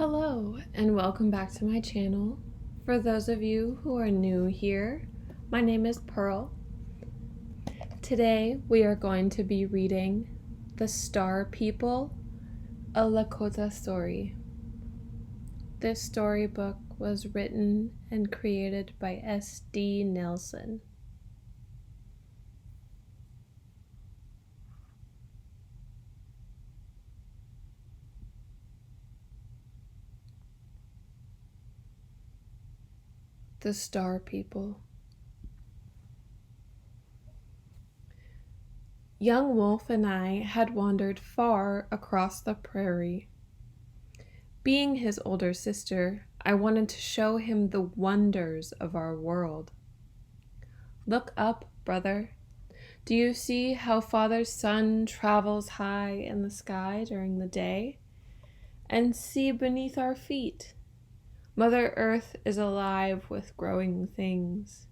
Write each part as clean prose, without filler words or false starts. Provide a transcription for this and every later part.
Hello and welcome back to my channel. For those of you who are new here, my name is Pearl. Today we are going to be reading The Star People, a Lakota story. This storybook was written and created by S.D. Nelson. The Star People. Young Wolf and I had wandered far across the prairie. Being his older sister, I wanted to show him the wonders of our world. Look up, brother. Do you see how Father's sun travels high in the sky during the day? And see beneath our feet. Mother Earth is alive with growing things.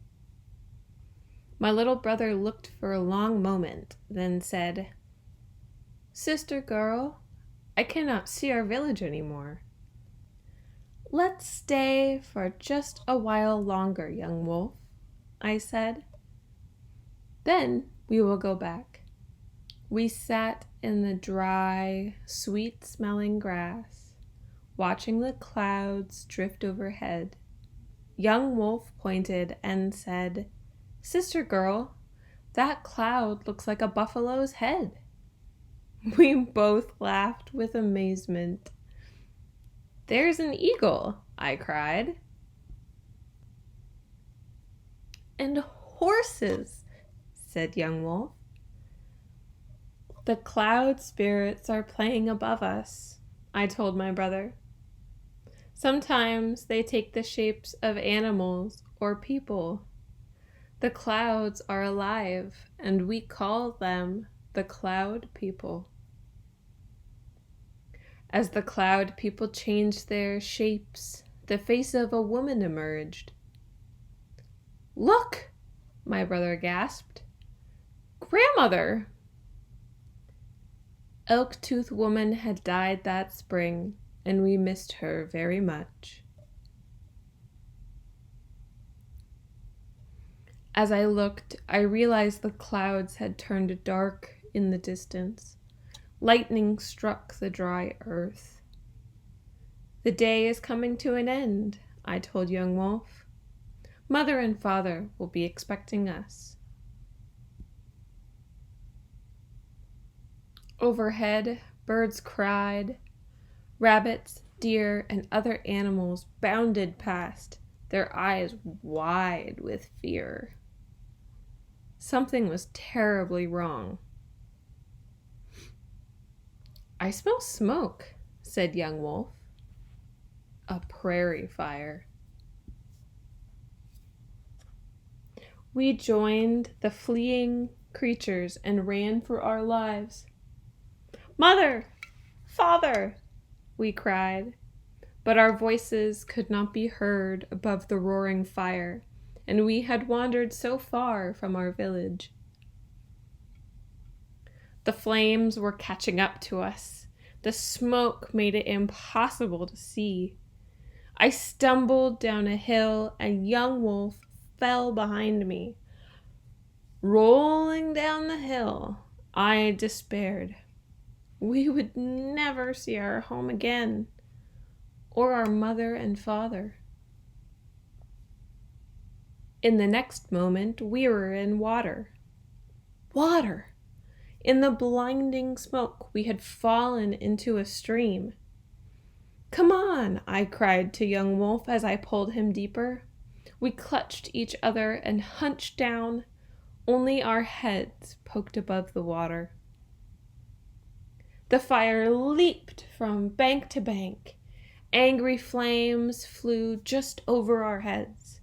My little brother looked for a long moment, then said, "Sister girl, I cannot see our village anymore." "Let's stay for just a while longer, young wolf," I said. "Then we will go back." We sat in the dry, sweet-smelling grass, watching the clouds drift overhead. Young Wolf pointed and said, "Sister girl, that cloud looks like a buffalo's head." We both laughed with amazement. "There's an eagle," I cried. "And horses," said Young Wolf. "The cloud spirits are playing above us," I told my brother. "Sometimes they take the shapes of animals or people. The clouds are alive, and we call them the Cloud People." As the Cloud People changed their shapes, the face of a woman emerged. "Look!" my brother gasped. "Grandmother!" Elk-Tooth Woman had died that spring, and we missed her very much. As I looked, I realized the clouds had turned dark in the distance. Lightning struck the dry earth. "The day is coming to an end," I told Young Wolf. "Mother and Father will be expecting us." Overhead, birds cried. Rabbits, deer, and other animals bounded past, their eyes wide with fear. Something was terribly wrong. "I smell smoke," said Young Wolf. "A prairie fire." We joined the fleeing creatures and ran for our lives. "Mother! Father!" we cried, but our voices could not be heard above the roaring fire, and we had wandered so far from our village. The flames were catching up to us. The smoke made it impossible to see. I stumbled down a hill, and Young Wolf fell behind me. Rolling down the hill, I despaired. We would never see our home again, or our mother and father. In the next moment, we were in water. Water! In the blinding smoke, we had fallen into a stream. "Come on," I cried to Young Wolf as I pulled him deeper. We clutched each other and hunched down. Only our heads poked above the water. The fire leaped from bank to bank. Angry flames flew just over our heads.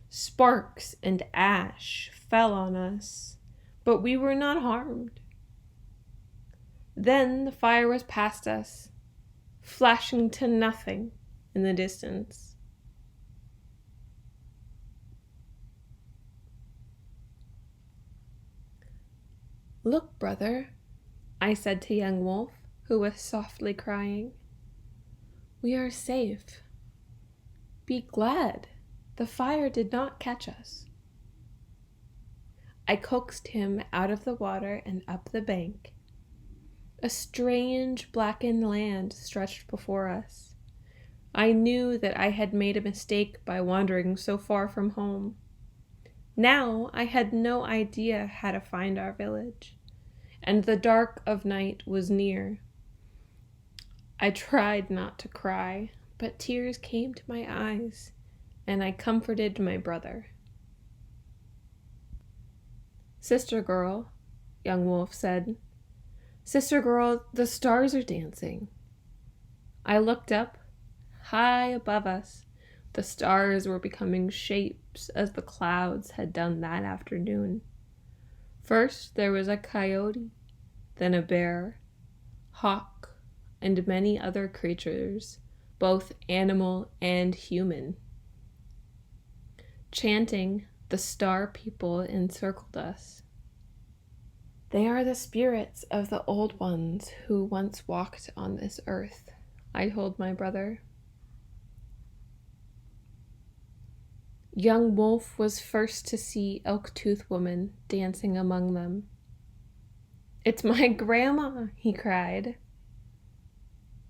Sparks and ash fell on us, but we were not harmed. Then the fire was past us, flashing to nothing in the distance. "Look, brother," I said to Young Wolf, who was softly crying. We are safe. Be glad. The fire did not catch us. I coaxed him out of the water and up the bank. A strange blackened land stretched before us. I knew that I had made a mistake by wandering so far from home. Now I had no idea how to find our village, and the dark of night was near. I tried not to cry, but tears came to my eyes, and I comforted my brother. "Sister girl," young Wolf said, "Sister girl, the stars are dancing." I looked up. High above us, the stars were becoming shapes as the clouds had done that afternoon. First there was a coyote, then a bear, hawk, and many other creatures, both animal and human. Chanting, the star people encircled us. "They are the spirits of the old ones who once walked on this earth," I told my brother. Young Wolf was first to see Elk-Tooth Woman dancing among them. "It's my grandma," he cried.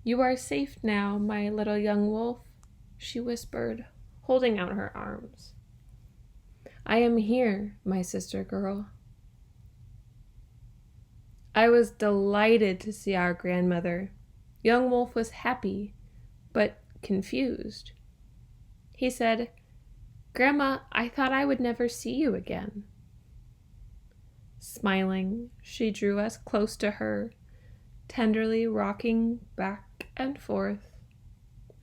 "You are safe now, my little young wolf," she whispered, holding out her arms. "I am here, my sister girl." I was delighted to see our grandmother. Young Wolf was happy, but confused. He said, "Grandma, I thought I would never see you again." Smiling, she drew us close to her, tenderly rocking back and forth.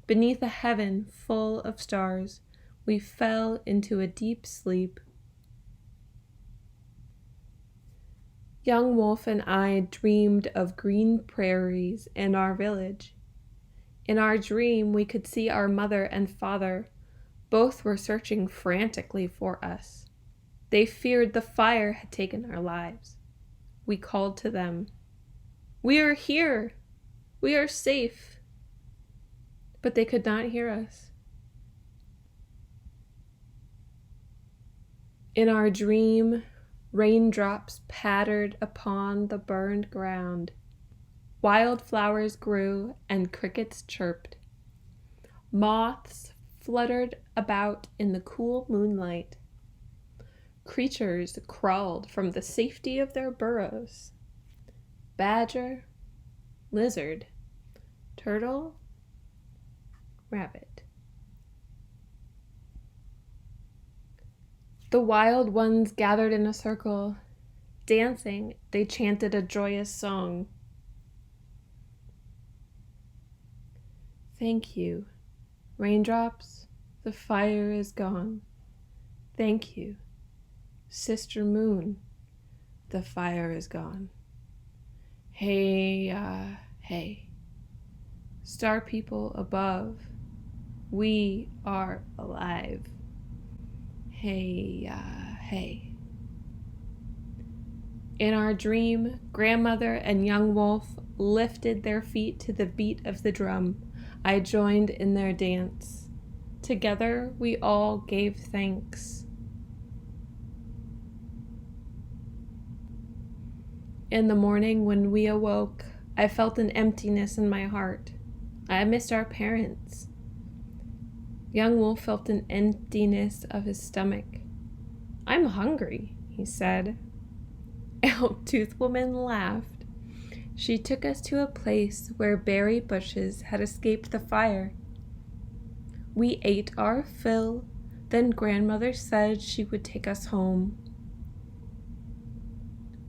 Beneath a heaven full of stars, we fell into a deep sleep. Young Wolf and I dreamed of green prairies and our village. In our dream, we could see our mother and father. Both were searching frantically for us. They feared the fire had taken our lives. We called to them, "We are here! We are safe!" But they could not hear us. In our dream, raindrops pattered upon the burned ground. Wildflowers grew and crickets chirped. Moths fluttered about in the cool moonlight. Creatures crawled from the safety of their burrows. Badger, lizard, turtle, rabbit. The wild ones gathered in a circle. Dancing, they chanted a joyous song. "Thank you. Raindrops, the fire is gone. Thank you, Sister Moon, the fire is gone. Hey, hey. Star people above, we are alive. Hey, hey." In our dream, grandmother and young Wolf lifted their feet to the beat of the drum. I joined in their dance. Together, we all gave thanks. In the morning, when we awoke, I felt an emptiness in my heart. I missed our parents. Young Wolf felt an emptiness of his stomach. "I'm hungry," he said. Elk-Tooth Woman laughed. She took us to a place where berry bushes had escaped the fire. We ate our fill, then grandmother said she would take us home.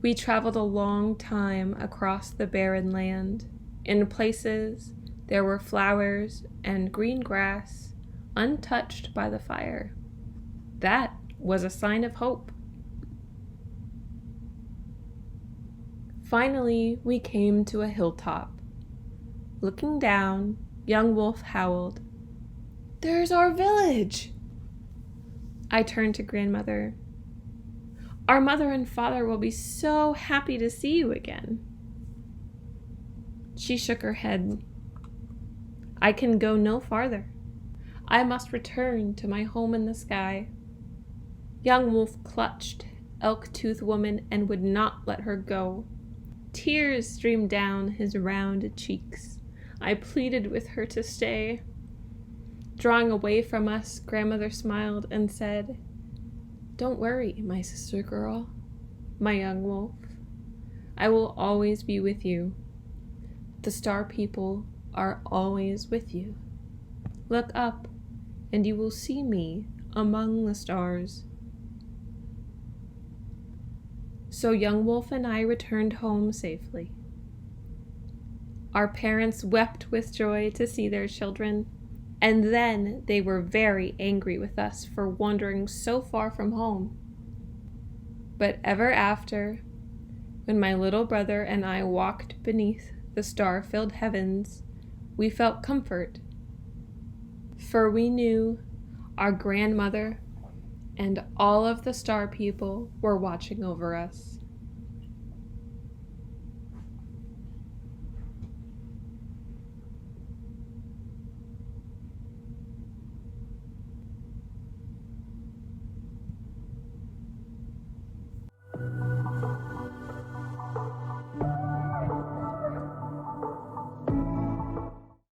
We traveled a long time across the barren land. In places, there were flowers and green grass, untouched by the fire. That was a sign of hope. Finally, we came to a hilltop. Looking down, young Wolf howled, "There's our village!" I turned to grandmother. "Our mother and father will be so happy to see you again." She shook her head. I can go no farther. I must return to my home in the sky." Young Wolf clutched Elk-Tooth Woman and would not let her go. Tears streamed down his round cheeks. I pleaded with her to stay. Drawing away from us, Grandmother smiled and said, "Don't worry, my sister girl, my young wolf. I will always be with you. The star people are always with you. Look up, and you will see me among the stars." So Young Wolf and I returned home safely. Our parents wept with joy to see their children, and then they were very angry with us for wandering so far from home. But ever after, when my little brother and I walked beneath the star-filled heavens, we felt comfort, for we knew our grandmother and all of the star people were watching over us.